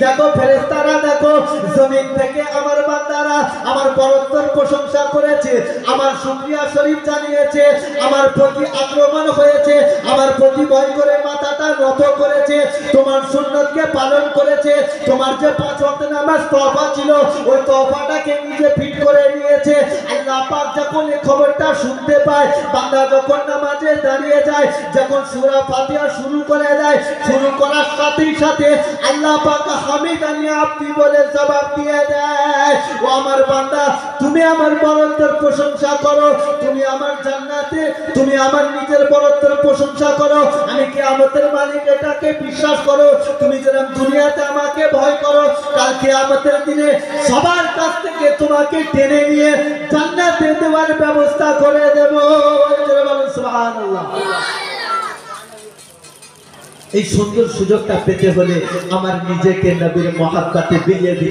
দেখো ফেরেশতারা, দেখো জমিন থেকে আমার বান্দারা আমার বরত্বর প্রশংসা করেছে, আমার শুকরিয়া শরীফ জানিয়েছে, আমার প্রতি আক্রমণ হয়েছে, আমার প্রতি ভয় করে মাথাটা নত করেছে, তোমার সুন্নতকে পালন করেছে, তোমার যে 5 ওয়াক্ত নামাজ তওবা ছিল ওই তওবাটাকে নিজে ফিট করে নিয়েছে। আল্লাহ পাক যখন এই খবরটা শুনতে পায়, বান্দা যখন নামাজে দাঁড়িয়ে যায়, যখন সূরা ফাতিহা শুরু করে দেয়, শুরু করার সাথে সাথে আল্লাহ পাক হামিদানি আব্দি বলে জবাব দিয়ে দেয়, ও আমার বান্দা তুমি আমার বরত্বের প্রশংসা করো, তুমি আমার জান্নাতে তুমি আমার নিজের বরত্বের প্রশংসা করো, আমি কিয়ামতের মালিক এটাকে বিশ্বাস করো, তুমি যেরকম দুনিয়াতে আমাকে ভয় করো, কাল কিয়ামতের দিনে সবার কাছ থেকে তোমাকে টেনে নিয়ে জান্নাতে দেওয়ার ব্যবস্থা করে দেব। সুবহানাল্লাহ। এই সুন্দর সুযোগটা পেতে হলে আমার নিজেকে নবীর মহব্বতে বিলিয়ে